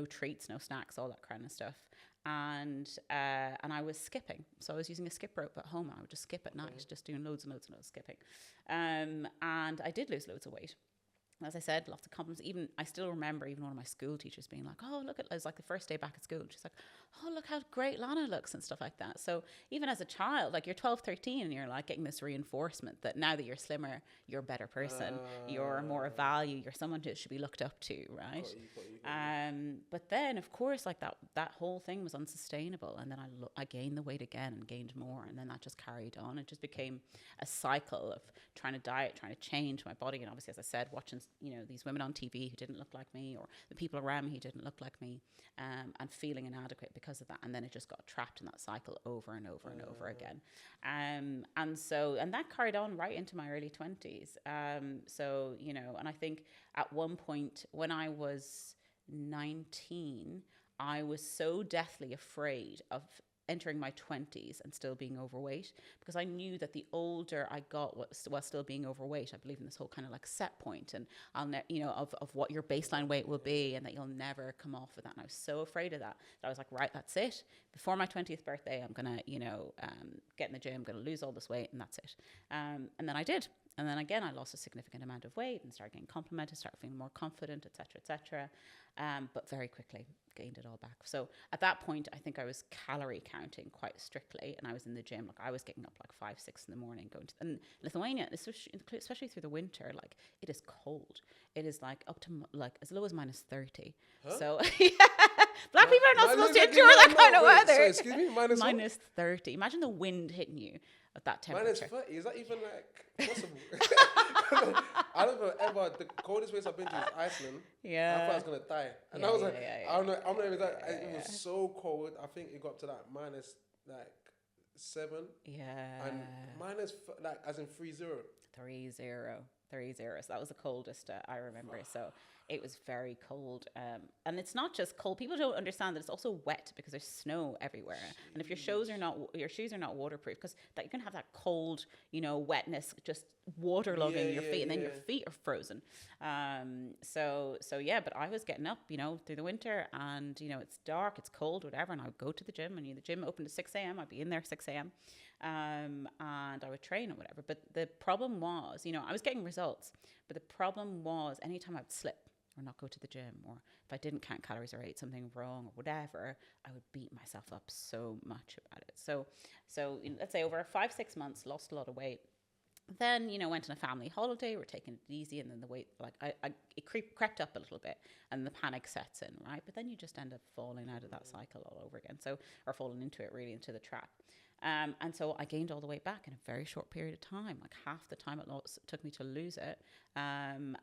no treats, no snacks, all that kind of stuff. And I was skipping. So I was using a skip rope at home. I would just skip at night, just doing loads and loads and loads of skipping. And I did lose loads of weight. As I said, lots of compliments. Even I still remember even one of my school teachers being like, "Oh, look at," it was like the first day back at school. She's like, "Oh, look how great Lana looks," and stuff like that. So even as a child, like you're 12, 13, and you're like getting this reinforcement that now that you're slimmer, you're a better person, you're more of value, you're someone who should be looked up to, right? Got you. But then of course, like that whole thing was unsustainable, and then I gained the weight again and gained more, and then that just carried on. It just became a cycle of trying to diet, trying to change my body, and obviously, as I said, watching these women on TV who didn't look like me, or the people around me who didn't look like me, and feeling inadequate because of that. And then it just got trapped in that cycle over and over and over again. And that carried on right into my early 20s. And I think at one point when I was 19, I was so deathly afraid of entering my 20s and still being overweight, because I knew that the older I got while still being overweight, I believe in this whole kind of like set point, and of what your baseline weight will be, and that you'll never come off of that. And I was so afraid of that I was like, right, that's it. Before my 20th birthday, I'm gonna get in the gym, I'm gonna lose all this weight, and that's it. And then I did. And then again, I lost a significant amount of weight and started getting complimented, started feeling more confident, etc. But very quickly gained it all back. So at that point, I think I was calorie counting quite strictly, and I was in the gym. Like I was getting up like 5, 6 in the morning, going to. And Lithuania, especially through the winter, like it is cold. It is like up to like as low as -30. Huh? So yeah, black people are not supposed to endure that kind of weather. Sorry, excuse me, minus 30. Imagine the wind hitting you at that temperature. -30. Is that even like possible? I don't know ever. The coldest place I've been to is Iceland. Yeah. I thought I was gonna die, and I was like, I'm not even that. It was so cold. I think it got up to like -7. Yeah. And minus like as in 30. 30. So that was the coldest I remember. So it was very cold. And it's not just cold. People don't understand that it's also wet because there's snow everywhere. Jeez. And if your shoes are not waterproof, because that you can have that cold, wetness just waterlogging your feet, and then your feet are frozen. But I was getting up, through the winter, and it's dark, it's cold, whatever, and I would go to the gym, and the gym opened at 6 a.m. I'd be in there 6 a.m. And I would train or whatever. But the problem was, I was getting results, but the problem was anytime I would slip or not go to the gym, or if I didn't count calories or ate something wrong or whatever, I would beat myself up so much about it. So let's say over 5-6 months, lost a lot of weight. Then, went on a family holiday, we're taking it easy, and then the weight, it crept up a little bit, and the panic sets in, right? But then you just end up falling out of that cycle all over again. Or falling into it, really, into the trap. And so I gained all the weight back in a very short period of time, like half the time it took me to lose it. And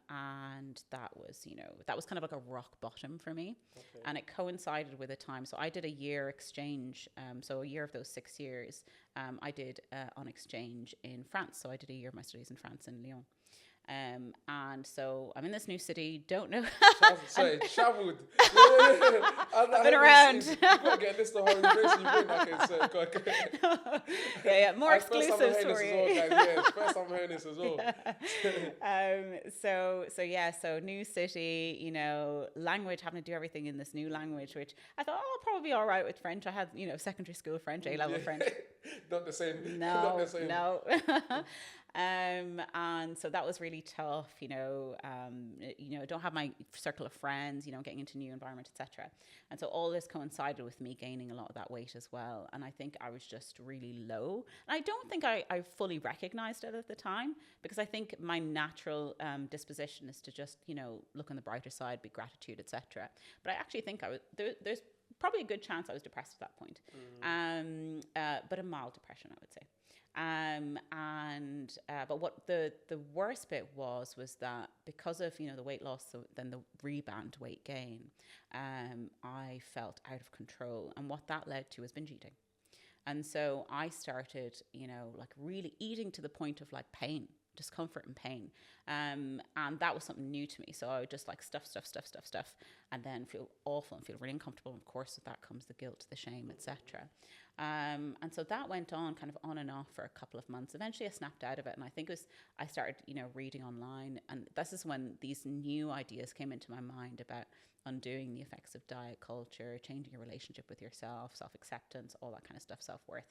that was kind of like a rock bottom for me. Okay. And it coincided with a time. So I did a year exchange. So a year of those 6 years, I did on exchange in France. So I did a year of my studies in France, in Lyon. And so I'm in this new city, don't know. Traveled. I've been around. You've got to get a list of how many places you've been. Okay, so go. Yeah, more exclusive story. First time hearing this as well. So new city, language, having to do everything in this new language, which I thought, I'll probably be all right with French. I had, secondary school French, A-level French. Not the same. No. And so that was really tough, don't have my circle of friends, getting into new environment, etc. And so all this coincided with me gaining a lot of that weight as well. And I think I was just really low. And I don't think I fully recognized it at the time, because I think my natural disposition is to just, look on the brighter side, be gratitude, etc. But I actually think there's probably a good chance I was depressed at that point. But a mild depression, I would say. But what the worst bit was that because of the weight loss, then the rebound weight gain, I felt out of control, and what that led to was binge eating. And so I started really eating to the point of pain, discomfort and pain, and that was something new to me. So I would just stuff, and then feel awful and feel really uncomfortable. And of course, with that comes the guilt, the shame, etc. And so that went on kind of on and off for a couple of months. Eventually I snapped out of it, and I think I started, reading online, and this is when these new ideas came into my mind about, undoing the effects of diet culture, changing your relationship with yourself, self-acceptance, all that kind of stuff, self-worth.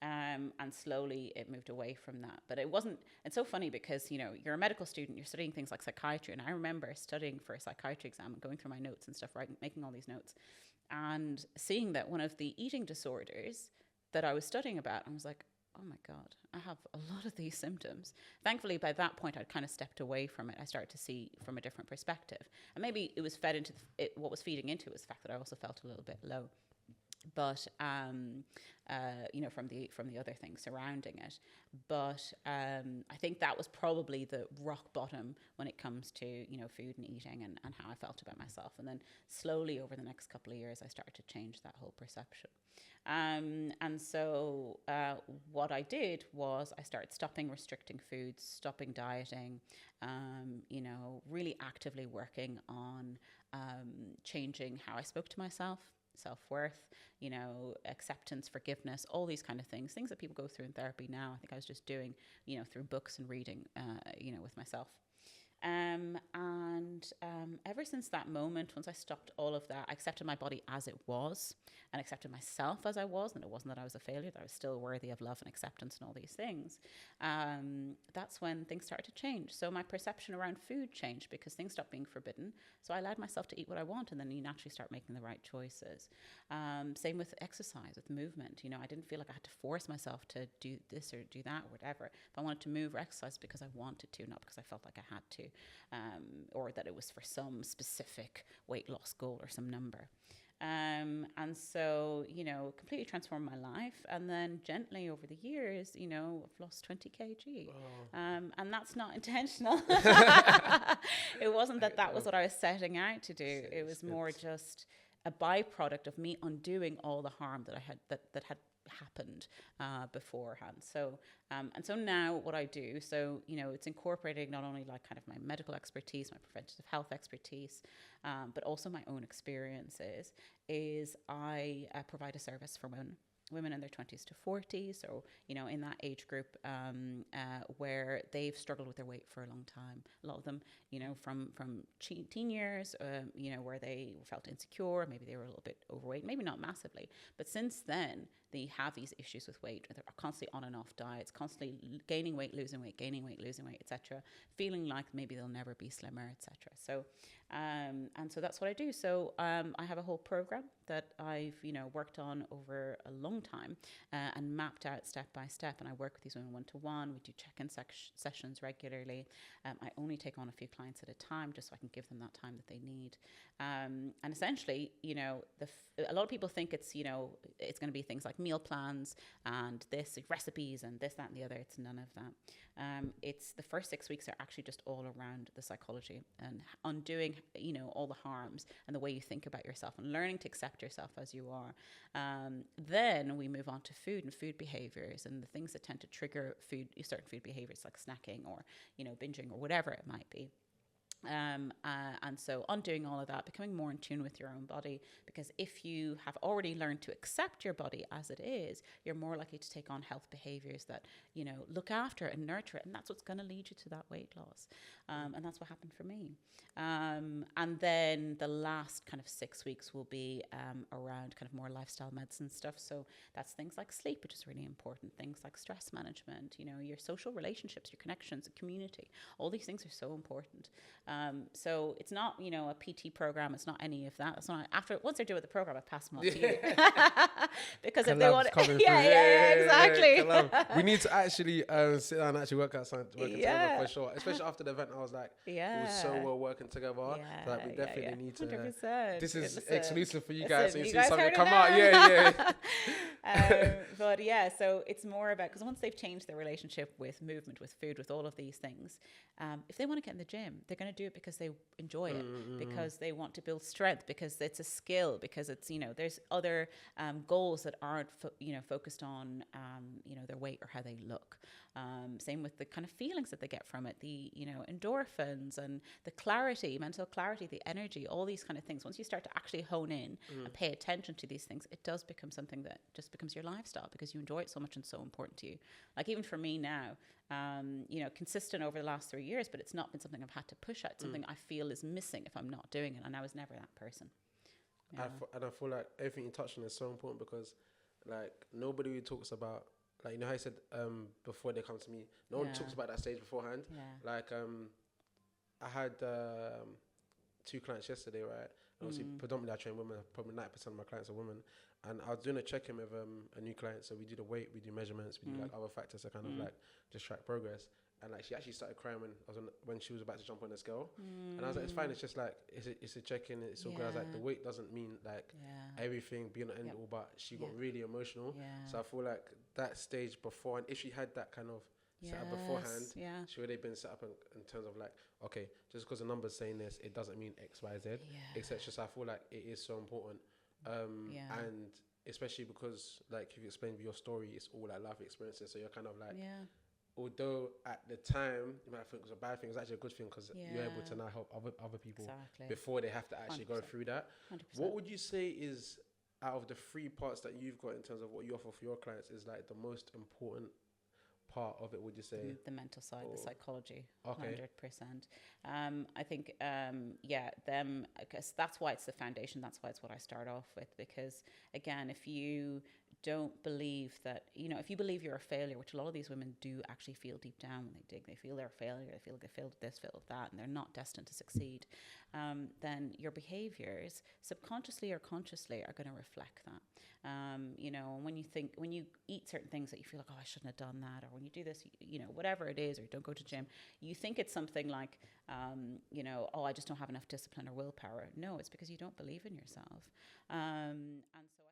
And slowly it moved away from that. But it wasn't, it's so funny because, you know, you're a medical student, you're studying things like psychiatry. And I remember studying for a psychiatry exam and going through my notes and stuff, making all these notes and seeing that one of the eating disorders that I was studying about, I was like, oh my God, I have a lot of these symptoms. Thankfully, by that point, I'd kind of stepped away from it. I started to see from a different perspective. And maybe it was fed into, what was feeding into it was the fact that I also felt a little bit low. But you know, from the other things surrounding it. But I think that was probably the rock bottom when it comes to, you know, food and eating and how I felt about myself. And then slowly over the next couple of years, I started to change that whole perception. And so what I did was I started stopping restricting foods, stopping dieting, you know, really actively working on changing how I spoke to myself, self-worth, you know, acceptance, forgiveness, all these kind of things that people go through in therapy now. I think I was just doing, you know, through books and reading, you know, with myself. And ever since that moment, once I stopped all of that, I accepted my body as it was and accepted myself as I was. And it wasn't that I was a failure, that I was still worthy of love and acceptance and all these things. That's when things started to change. So my perception around food changed because things stopped being forbidden. So I allowed myself to eat what I want, and then you naturally start making the right choices. Same with exercise, with movement. You know, I didn't feel like I had to force myself to do this or do that or whatever. If I wanted to move or exercise because I wanted to, not because I felt like I had to. Or that it was for some specific weight loss goal or some number. And so, you know, completely transformed my life. And then gently over the years, you know, I've lost 20 kg. Oh. And that's not intentional. It wasn't that was what I was setting out to do. It was more just a byproduct of me undoing all the harm that I had, that had happened beforehand. So and so now what I do, so, you know, it's incorporating not only like kind of my medical expertise, my preventative health expertise, but also my own experiences, is I provide a service for women in their 20s to 40s, or, you know, in that age group where they've struggled with their weight for a long time. A lot of them, you know, from teen years, you know, where they felt insecure, maybe they were a little bit overweight, maybe not massively, but since then they have these issues with weight. They're constantly on and off diets, constantly gaining weight, losing weight, etc., feeling like maybe they'll never be slimmer, etc. So and so that's what I do. So I have a whole program that I've, you know, worked on over a long time and mapped out step by step. And I work with these women one-to-one. We do check-in sessions regularly. I only take on a few clients at a time, just so I can give them that time that they need. And essentially, you know, a lot of people think it's, you know, it's going to be things like meal plans and this, recipes and this, that, and the other. It's none of that. It's the first 6 weeks are actually just all around the psychology and undoing, you know, all the harms and the way you think about yourself and learning to accept yourself as you are. Then we move on to food and food behaviors and the things that tend to trigger certain food behaviors like snacking or, you know, binging or whatever it might be. And so undoing all of that, becoming more in tune with your own body, because if you have already learned to accept your body as it is, you're more likely to take on health behaviors that, you know, look after and nurture it, and that's what's going to lead you to that weight loss. And that's what happened for me. And then the last kind of 6 weeks will be around kind of more lifestyle medicine stuff. So that's things like sleep, which is really important, things like stress management, you know, your social relationships, your connections, the community, all these things are so important. So it's not, you know, a PT program. It's not any of that. It's not once they're done with the program, I pass them on to you. Because if they want exactly. We need to actually sit down and actually work out something together for sure. Especially after the event, I was like, it was so well working together. Like we definitely need to. 100%. This is exclusive for you guys. So you see something come out. But yeah, so it's more about, because once they've changed their relationship with movement, with food, with all of these things, if they want to get in the gym, they're going to do it because they enjoy it, because they want to build strength, because it's a skill, because it's, you know, there's other goals that aren't focused on you know, their weight or how they look. Same with the kind of feelings that they get from it, the, you know, endorphins and the clarity, mental clarity, the energy, all these kind of things. Once you start to actually hone in and pay attention to these things, it does become something that just becomes your lifestyle because you enjoy it so much and so important to you. Like even for me now, you know, consistent over the last 3 years, but it's not been something I've had to push at. It's something I feel is missing if I'm not doing it. And I was never that person. Yeah. And I feel like everything you touched on is so important because like nobody really talks about, like, you know how I said before they come to me, no one talks about that stage beforehand. Yeah. Like I had 2 clients yesterday, right? And obviously predominantly I train women, probably 90% of my clients are women. And I was doing a check-in with a new client. So we do the weight, we do measurements, we do like other factors to kind of like just track progress. And like she actually started crying when she was about to jump on the scale. And I was like, it's fine, it's just like it's a check-in, it's all good. I was like, the weight doesn't mean like everything being an end all, but she got really emotional. So I feel like that stage before, and if she had that kind of set up beforehand, she would have been set up in terms of like, okay, just because the number's saying this, it doesn't mean X, Y, Z, etc. So I feel like it is so important. And especially because like you've explained your story, it's all like life experiences. So you're kind of like, although at the time you might think it was a bad thing, it's actually a good thing because you're able to now help other people before they have to actually 100%. Go through that. 100%. What would you say is, out of the 3 parts that you've got in terms of what you offer for your clients, is like the most important part of it, would you say? The mental side, the psychology, 100%. I think, them, because that's why it's the foundation, that's why it's what I start off with, because again, if you don't believe that, you know, if you believe you're a failure, which a lot of these women do actually feel deep down when they dig, they feel they're a failure, they feel like they failed at this, failed at that, and they're not destined to succeed, then your behaviors, subconsciously or consciously, are going to reflect that. You know, when you eat certain things that you feel like, oh, I shouldn't have done that, or when you do this, you know, whatever it is, or you don't go to gym, you think it's something like, you know, oh, I just don't have enough discipline or willpower. No, it's because you don't believe in yourself. And so